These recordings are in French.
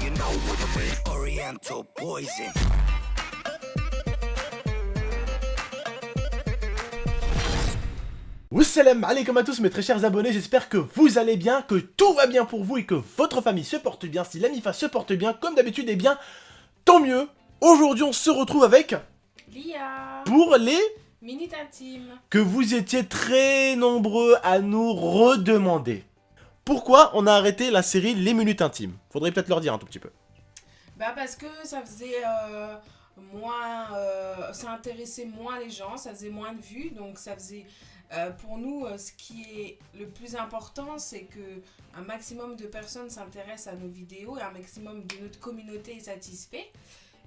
you know what I mean? Oriental poison. Wassalam alaikum à tous mes très chers abonnés, j'espère que vous allez bien, que tout va bien pour vous et que votre famille se porte bien. Si l'Amifa se porte bien, comme d'habitude, eh bien, tant mieux. Aujourd'hui, on se retrouve avec Lia pour les Minute intime. que vous étiez très nombreux à nous redemander. Pourquoi on a arrêté la série Les Minutes Intimes? Faudrait peut-être leur dire un tout petit peu. Bah parce que ça faisait moins... ça intéressait moins les gens, ça faisait moins de vues. Donc ça faisait... pour nous, ce qui est le plus important, c'est que un maximum de personnes s'intéressent à nos vidéos et un maximum de notre communauté est satisfait.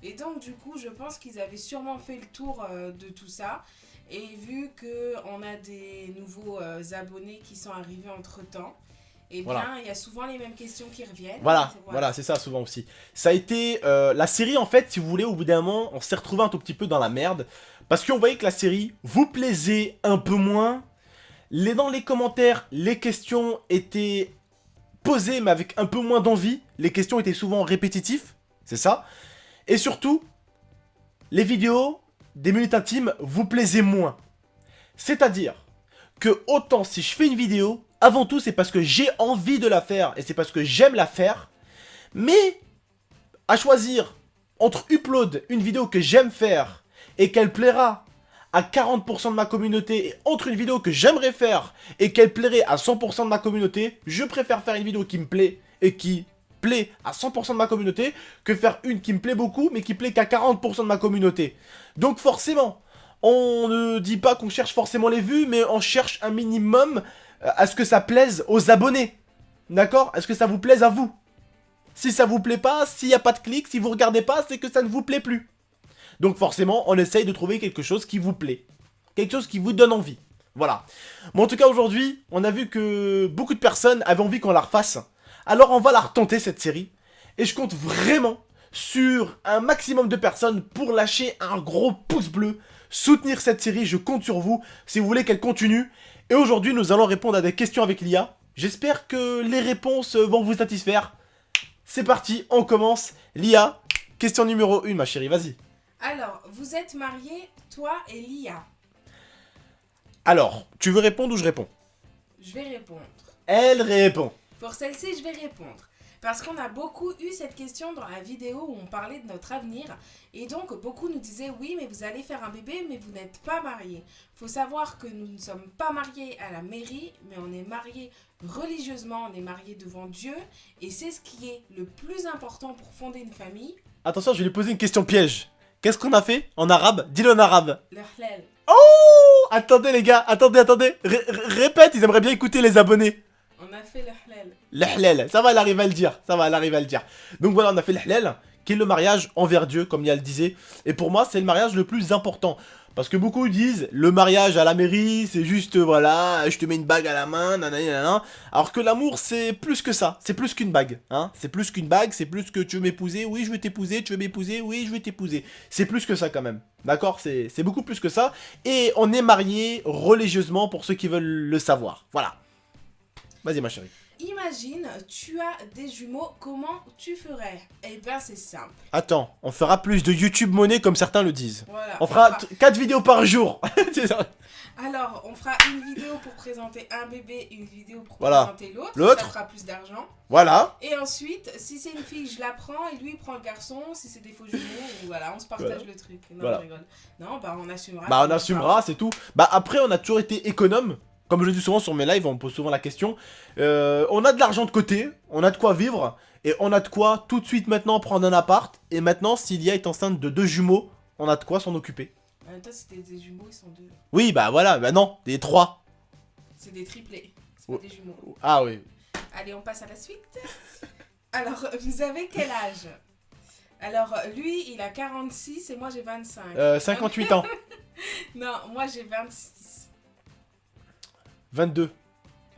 Et donc du coup, je pense qu'ils avaient sûrement fait le tour de tout ça. Et vu qu'on a des nouveaux abonnés qui sont arrivés entre-temps, et bien, Voilà. il y a souvent les mêmes questions qui reviennent. Voilà, c'est ça souvent aussi. Ça a été... la série, en fait, si vous voulez, au bout d'un moment, on s'est retrouvé un tout petit peu dans la merde. Parce qu'on voyait que la série vous plaisait un peu moins. Dans les commentaires, les questions étaient posées, mais avec un peu moins d'envie. Les questions étaient souvent répétitives, c'est ça. Et surtout, les vidéos des minutes intimes vous plaisaient moins. C'est-à-dire que autant si je fais une vidéo, avant tout c'est parce que j'ai envie de la faire et c'est parce que j'aime la faire. Mais à choisir entre upload une vidéo que j'aime faire et qu'elle plaira à 40% de ma communauté et entre une vidéo que j'aimerais faire et qu'elle plairait à 100% de ma communauté, je préfère faire une vidéo qui me plaît et qui plaît à 100% de ma communauté que faire une qui me plaît beaucoup mais qui plaît qu'à 40% de ma communauté. Donc forcément, on ne dit pas qu'on cherche forcément les vues, mais on cherche un minimum à ce que ça plaise aux abonnés. D'accord? À ce que ça vous plaise à vous. Si ça vous plaît pas, s'il n'y a pas de clics, si vous regardez pas, c'est que ça ne vous plaît plus. Donc forcément, on essaye de trouver quelque chose qui vous plaît. Quelque chose qui vous donne envie. Voilà. Bon, en tout cas, aujourd'hui, on a vu que beaucoup de personnes avaient envie qu'on la refasse. Alors, on va la retenter, cette série. Et je compte vraiment sur un maximum de personnes pour lâcher un gros pouce bleu. Soutenir cette série, je compte sur vous, si vous voulez qu'elle continue. Et aujourd'hui, nous allons répondre à des questions avec l'IA. J'espère que les réponses vont vous satisfaire. C'est parti, on commence. L'IA, question numéro 1, ma chérie, vas-y. Alors, vous êtes mariés, toi et Lia. Alors, tu veux répondre ou je réponds? Je vais répondre. Elle répond. Pour celle-ci, je vais répondre. Parce qu'on a beaucoup eu cette question dans la vidéo où on parlait de notre avenir. Et donc, beaucoup nous disaient, oui, mais vous allez faire un bébé, mais vous n'êtes pas mariés. Faut savoir que nous ne sommes pas mariés à la mairie, mais on est mariés religieusement, on est mariés devant Dieu. Et c'est ce qui est le plus important pour fonder une famille. Attention, je vais lui poser une question piège. Qu'est-ce qu'on a fait en arabe? Dis-le en arabe. Le halal. Oh! Attendez les gars, attendez. Répète, ils aimeraient bien écouter les abonnés. On a fait le halal. Le halal, ça va, elle arrive à le dire. Donc voilà, on a fait le halal, qui est le mariage envers Dieu, comme Lia le disait. Et pour moi, c'est le mariage le plus important. Parce que beaucoup disent, le mariage à la mairie, c'est juste, voilà, je te mets une bague à la main, nanana. Alors que l'amour, c'est plus que ça. C'est plus qu'une bague, hein. C'est plus qu'une bague, c'est plus que tu veux m'épouser, oui, je veux t'épouser, tu veux m'épouser, oui, je veux t'épouser. C'est plus que ça quand même. D'accord? C'est beaucoup plus que ça. Et on est mariés religieusement pour ceux qui veulent le savoir. Voilà. Vas-y, ma chérie. Imagine, tu as des jumeaux, comment tu ferais? Eh bien, c'est simple. Attends, on fera plus de YouTube monnaie comme certains le disent. Voilà. On fera 4 vidéos par jour. Alors, on fera une vidéo pour présenter un bébé, une vidéo pour Voilà. présenter l'autre. L'autre. Ça fera plus d'argent. Voilà. Et ensuite, si c'est une fille, je la prends et lui il prend le garçon. Si c'est des faux jumeaux, voilà, on se partage Voilà. le truc. Non, Voilà. je rigole. Non, bah on assumera. Bah on assumera, c'est tout. Bah après on a toujours été économe. Comme je le dis souvent sur mes lives, on me pose souvent la question. On a de l'argent de côté, on a de quoi vivre. Et on a de quoi tout de suite maintenant prendre un appart. Et maintenant, s'il y a est enceinte de 2 jumeaux, on a de quoi s'en occuper. En même temps, c'était des jumeaux, ils sont deux. Oui, bah voilà, bah non, des 3. C'est des triplés. C'est Oh. pas des jumeaux. Ah oui. Allez, on passe à la suite. Alors, vous avez quel âge? Alors, lui, il a 46 et moi j'ai 25. 58 ans. Non, moi j'ai 26. 22.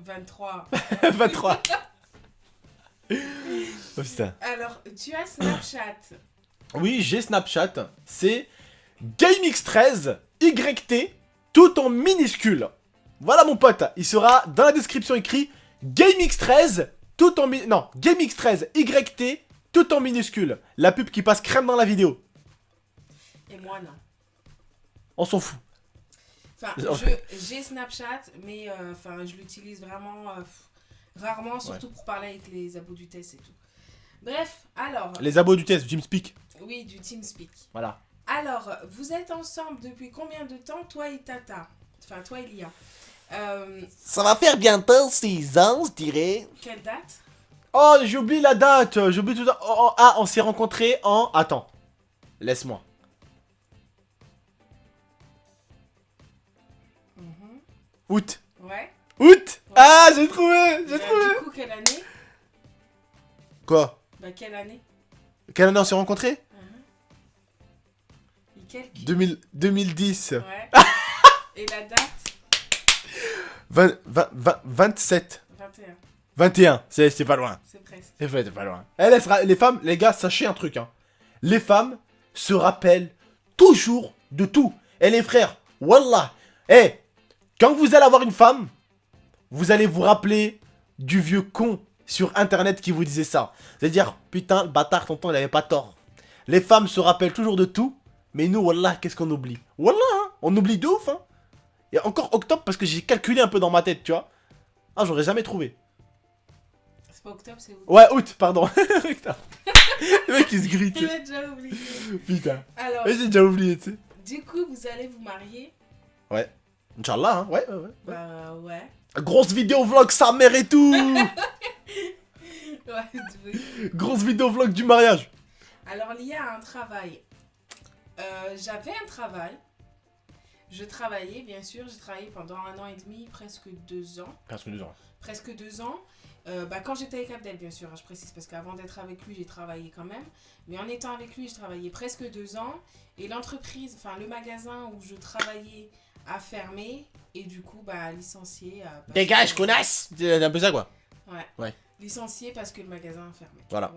23. 23. Oh putain. Alors, tu as Snapchat. Oui, j'ai Snapchat. C'est GameX13YT, tout en minuscule. Voilà mon pote, il sera dans la description écrit GameX13, tout en non, GameX13YT, tout en minuscule. La pub qui passe crème dans la vidéo. Et moi, non. On s'en fout. Enfin, j'ai Snapchat, mais enfin, je l'utilise vraiment rarement, surtout pour parler avec les abos du test et tout. Bref, alors... Les abos du test, Jim Speak. Oui, du TeamSpeak. Voilà. Alors, vous êtes ensemble depuis combien de temps, toi et Tata? Enfin, toi et Lia. Ça va faire bientôt 6 ans, je dirais. Quelle date? Oh, j'ai oublié la date. J'ai oublié tout ça. Oh, ah, on s'est rencontrés en... Attends. Laisse-moi. Août. Ouais. Août. Ouais. Ah, j'ai trouvé. J'ai trouvé. Du coup, quelle année? Quoi? Bah, quelle année? Quelle année on s'est rencontrés? Et quel... 2010. Ouais. Et la date? 27. 21. 21. C'est pas loin. C'est presque. C'est pas loin. Les femmes, les gars, sachez un truc. Hein. Les femmes se rappellent toujours de tout. Et les frères, wallah. Quand vous allez avoir une femme, vous allez vous rappeler du vieux con sur internet qui vous disait ça. C'est-à-dire, putain, le bâtard, tonton, il avait pas tort. Les femmes se rappellent toujours de tout, mais nous, wallah, qu'est-ce qu'on oublie? Wallah, hein, on oublie de ouf, hein. Et encore octobre, parce que j'ai calculé un peu dans ma tête, tu vois. Ah, j'aurais jamais trouvé. C'est pas octobre, c'est août. Ouais, août, pardon. Putain. Le mec, il se grille, tu Il sais. a déjà oublié. Putain. Alors, Mais j'ai déjà oublié, tu sais. du coup, vous allez vous marier? Ouais. Inch'Allah, hein. Ouais. Bah, ouais. Grosse vidéo vlog, sa mère et tout. Ouais, oui. Grosse vidéo vlog du mariage. Alors, Lia a un travail. J'avais un travail. Je travaillais, bien sûr. J'ai travaillé pendant 1 an et demi, presque 2 ans. Presque 2 ans. Presque 2 ans. Bah, quand j'étais avec Abdel, bien sûr, hein, je précise, parce qu'avant d'être avec lui, j'ai travaillé quand même. Mais en étant avec lui, je travaillais presque 2 ans. Et l'entreprise, enfin le magasin où je travaillais a fermé. Et du coup, bah, licencié. Dégage, connasse. C'est un peu ça, quoi. Ouais. Licencié parce que le magasin a fermé. Voilà.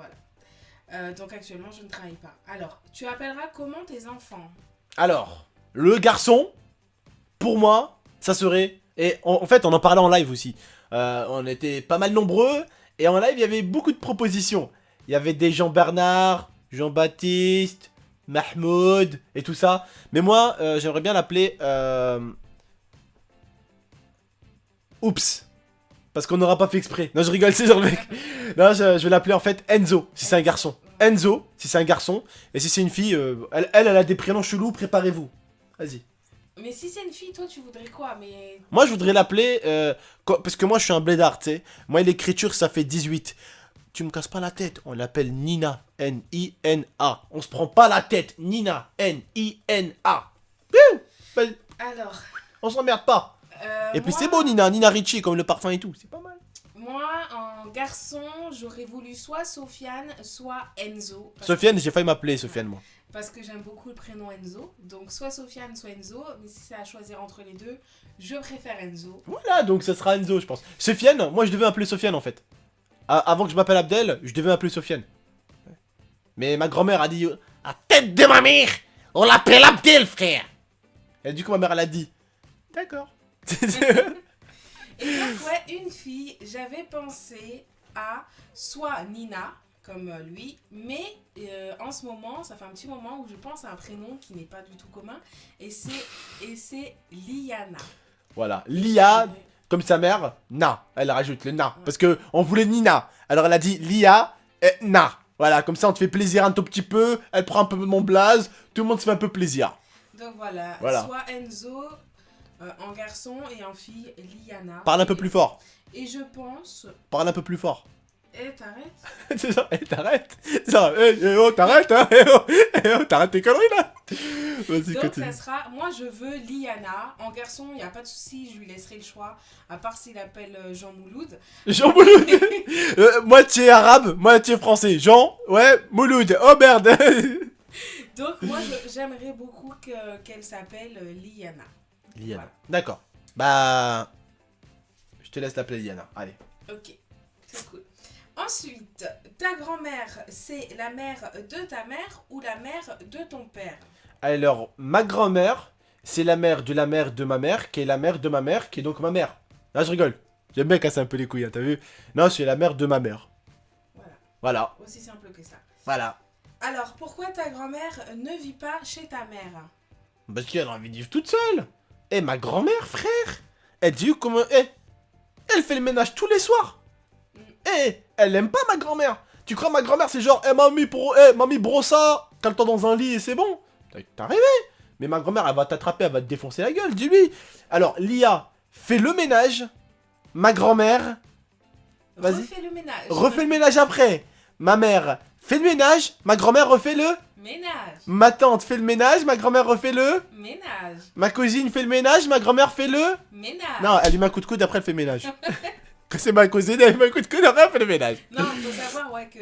Donc actuellement, je ne travaille pas. Alors, tu appelleras comment tes enfants? Alors, le garçon, pour moi, ça serait... Et en fait, on en parlait en live aussi. On était pas mal nombreux. Et en live, il y avait beaucoup de propositions. Il y avait des Jean-Bernard, Jean-Baptiste, Mahmoud et tout ça. Mais moi, j'aimerais bien l'appeler... Oups. Parce qu'on n'aura pas fait exprès. Non, je rigole, c'est genre le mec. Non, je vais l'appeler en fait Enzo, si c'est un garçon. Enzo, si c'est un garçon. Et si c'est une fille, elle a des prénoms chelous, préparez-vous. Vas-y. Mais si c'est une fille, toi, tu voudrais quoi? Mais Moi, je voudrais l'appeler... parce que moi, je suis un blédard, tu sais. Moi, l'écriture, ça fait 18. Tu me casses pas la tête. On l'appelle Nina. N-I-N-A. On se prend pas la tête. Nina. N-I-N-A. Vas-y. alors... On s'emmerde pas. Et puis moi- c'est beau, Nina. Nina Ricci, comme le parfum et tout. C'est pas mal. Moi, en garçon, j'aurais voulu soit Sofiane, soit Enzo. Sofiane, j'ai failli m'appeler Sofiane, moi. Parce que j'aime beaucoup le prénom Enzo. Donc, soit Sofiane, soit Enzo. Mais si c'est à choisir entre les deux, je préfère Enzo. Voilà, donc ça sera Enzo, je pense. Sofiane, moi, je devais m'appeler Sofiane, en fait. Avant que je m'appelle Abdel, je devais m'appeler Sofiane. Mais ma grand-mère a dit... À tête de ma mère, on l'appelle Abdel, frère. Et du coup, ma mère, elle a dit... D'accord. Et donc, ouais, une fille, j'avais pensé à soit Nina, comme lui, mais en ce moment, ça fait un petit moment où je pense à un prénom qui n'est pas du tout commun, et c'est Liana. Voilà, Lia, comme sa mère, Na. Elle rajoute le Na. Parce que on voulait Nina. Alors elle a dit Lia, Na. Voilà, comme ça on te fait plaisir un tout petit peu. Elle prend un peu de mon blaze. Tout le monde se fait un peu plaisir. Donc voilà. Soit Enzo en garçon et en fille Liana. Parle un peu plus fort. Et je pense... Parle un peu plus fort. T'arrêtes. C'est ça, t'arrêtes. C'est ça, t'arrêtes, hein. T'arrêtes tes conneries là. Vas-y, donc continue. ça sera, moi je veux Liana. En garçon, il n'y a pas de souci, je lui laisserai le choix. À part s'il appelle Jean Mouloud. Jean Mouloud. Moitié arabe, moitié français. Jean, ouais, Mouloud. Oh merde. Donc moi j'aimerais beaucoup qu'elle s'appelle Liana. Liana. Voilà. D'accord. Bah... Je te laisse l'appeler Liana. Allez. Ok, c'est cool. Ensuite, ta grand-mère, c'est la mère de ta mère ou la mère de ton père? Alors, ma grand-mère, c'est la mère de ma mère, qui est la mère de ma mère, qui est donc ma mère. Là, je rigole. J'aime bien casser un peu les couilles, hein, t'as vu? Non, c'est la mère de ma mère. Voilà, Voilà. aussi simple que ça. Voilà. Alors, pourquoi ta grand-mère ne vit pas chez ta mère? Parce qu'elle a envie de vivre toute seule. Et ma grand-mère, frère, elle dit comment... elle fait le ménage tous les soirs. Et elle aime pas ma grand-mère. Tu crois ma grand-mère, c'est genre, mamie, brossa, cale-toi dans un lit et c'est bon. T'as rêvé. Mais ma grand-mère, elle va t'attraper, elle va te défoncer la gueule, dis-lui. Alors, Lia fait le ménage. Ma grand-mère... Vas-y. Refais le ménage après. Ma mère fait le ménage, ma grand-mère refait le... Ménage. Ma tante fait le ménage, ma grand-mère refait le... Ménage. Ma cousine fait le ménage, ma grand-mère fait le... Ménage. Non, elle lui met un coup de coude, après elle fait le ménage. Quand c'est ma cousine, elle lui met un coup de coude, après elle fait le ménage. Non, faut savoir ouais, que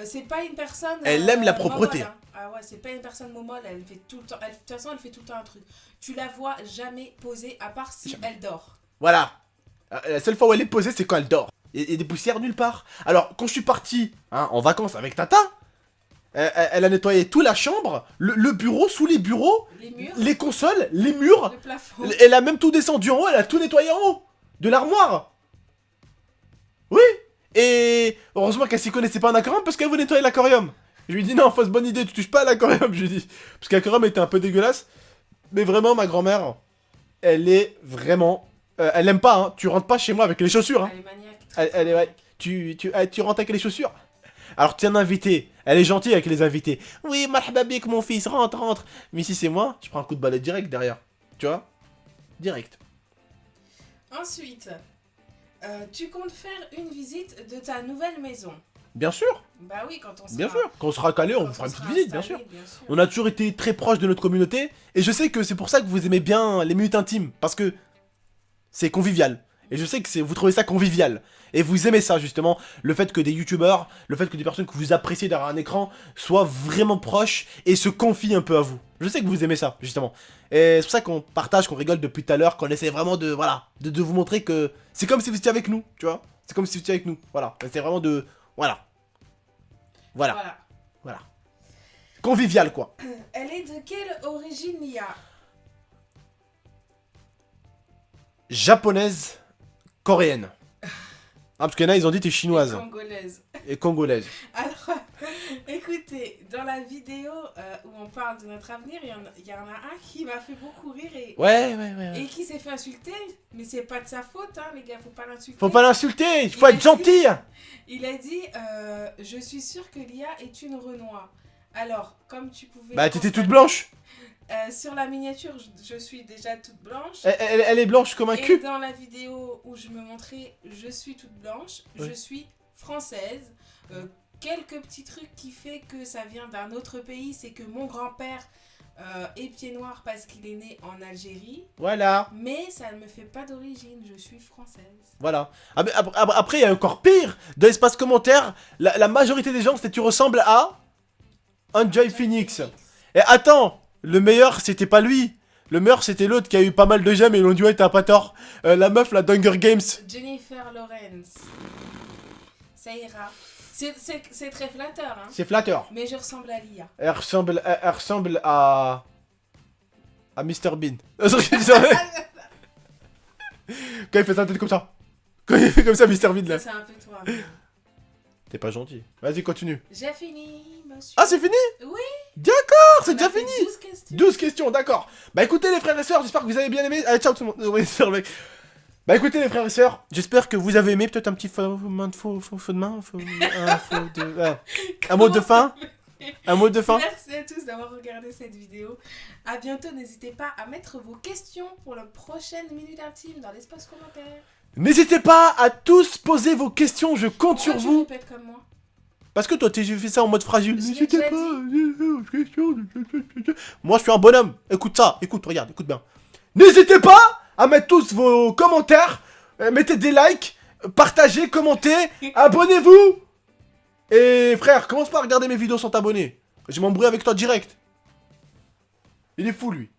c'est pas une personne... Elle aime la propreté. Momole, hein. Ah ouais, c'est pas une personne momole, elle fait tout le temps... De toute façon, elle fait tout le temps un truc. Tu la vois jamais posée, à part si elle dort. Voilà. La seule fois où elle est posée, c'est quand elle dort. Et des poussières nulle part. Alors, quand je suis parti en vacances avec Tata, elle a nettoyé toute la chambre, le bureau, sous les bureaux, Les murs, les consoles, les murs. le plafond. Elle a même tout descendu en haut, elle a tout nettoyé en haut. De l'armoire. Oui. Et heureusement qu'elle s'y connaissait pas en aquarium parce qu'elle veut nettoyer l'aquarium. Je lui ai dit non, fausse bonne idée, tu touches pas à l'aquarium, je lui ai dit. Parce que l'aquarium était un peu dégueulasse. Mais vraiment, ma grand-mère, elle est vraiment... elle aime pas, hein. Tu rentres pas chez moi avec les chaussures. Hein. Elle est maniaque. Elle est, ouais. Tu rentres avec les chaussures. Alors tiens, un invité. Elle est gentille avec les invités. Oui, marhaba bik, mon fils, rentre. Mais si c'est moi, je prends un coup de balai direct derrière. Tu vois? Direct. Ensuite, tu comptes faire une visite de ta nouvelle maison. Bien sûr. Bah oui, quand on sera... Bien sûr. Quand on sera calé, on quand vous fera une petite sera visite, bien installé, sûr. bien sûr. On a toujours été très proche de notre communauté. Et je sais que c'est pour ça que vous aimez bien les minutes intimes. Parce que c'est convivial. Et je sais que vous trouvez ça convivial. Et vous aimez ça, justement. Le fait que des youtubeurs, le fait que des personnes que vous appréciez derrière un écran soient vraiment proches et se confient un peu à vous. Je sais que vous aimez ça, justement. Et c'est pour ça qu'on partage, qu'on rigole depuis tout à l'heure, qu'on essaie vraiment de, voilà, de vous montrer que c'est comme si vous étiez avec nous, tu vois. C'est comme si vous étiez avec nous, voilà. C'est vraiment de, voilà. Voilà. Convivial, quoi. Elle est de quelle origine, Lia? Japonaise, coréenne. Ah, parce qu'il y en a, ils ont dit t'es chinoise. Congolaise. Et congolaise. Alors, écoutez, dans la vidéo où on parle de notre avenir, il y en a un qui m'a fait beaucoup rire Ouais. et qui s'est fait insulter. Mais c'est pas de sa faute, hein, les gars, faut pas l'insulter. Faut pas l'insulter, il faut être gentil. Il a dit je suis sûre que Lia est une Renoir. Alors, comme tu pouvais... Bah, t'étais toute constater, blanche. sur la miniature, je suis déjà toute blanche. Elle est blanche comme un Et cul. dans la vidéo où je me montrais, je suis toute blanche, Ouais. je suis française. Quelques petits trucs qui fait que ça vient d'un autre pays, c'est que mon grand-père est pied noir parce qu'il est né en Algérie. Voilà. Mais ça ne me fait pas d'origine, je suis française. Voilà. Ah, mais après, il y a encore pire. Dans l'espace commentaire, la majorité des gens, c'est tu ressembles à Enjoy Phoenix. Et attends, le meilleur, c'était pas lui. Le meilleur, c'était l'autre qui a eu pas mal de j'aime et ils l'ont dit ouais, t'as pas tort. La meuf, la d'Hunger Games. Jennifer Lawrence. Ça ira. C'est très flatteur, hein. C'est flatteur. Mais je ressemble à Lia. Elle ressemble à Mr Bean. Quand il fait sa tête comme ça. Quand il fait comme ça, Mr Bean là. C'est un peu toi. T'es pas gentil. Vas-y, continue. J'ai fini, monsieur. Ah, c'est fini? Oui. D'accord, c'est On a déjà fait fini. 12 questions. 12 questions, d'accord. Bah écoutez les frères et sœurs, j'espère que vous avez bien aimé. Allez, ciao tout le monde. Oui, c'est le mec. Bah écoutez les frères et sœurs, j'espère que vous avez aimé. Peut-être un petit faux de main, un mot de fin. Un mot de fin. Merci à tous d'avoir regardé cette vidéo. À bientôt, n'hésitez pas à mettre vos questions pour la prochaine Minute Intime dans l'espace commentaire. N'hésitez pas à tous poser vos questions, je compte sur Pourquoi tu vous. répètes comme moi? Parce que toi, tu fais ça en mode fragile. Je l'ai N'hésitez déjà pas. Moi, je suis un bonhomme. Écoute ça, écoute, regarde, écoute bien. N'hésitez pas à mettre tous vos commentaires, mettez des likes, partagez, commentez, abonnez-vous. Et frère, commence pas à regarder mes vidéos sans t'abonner. Je m'embrouille avec toi direct. Il est fou, lui.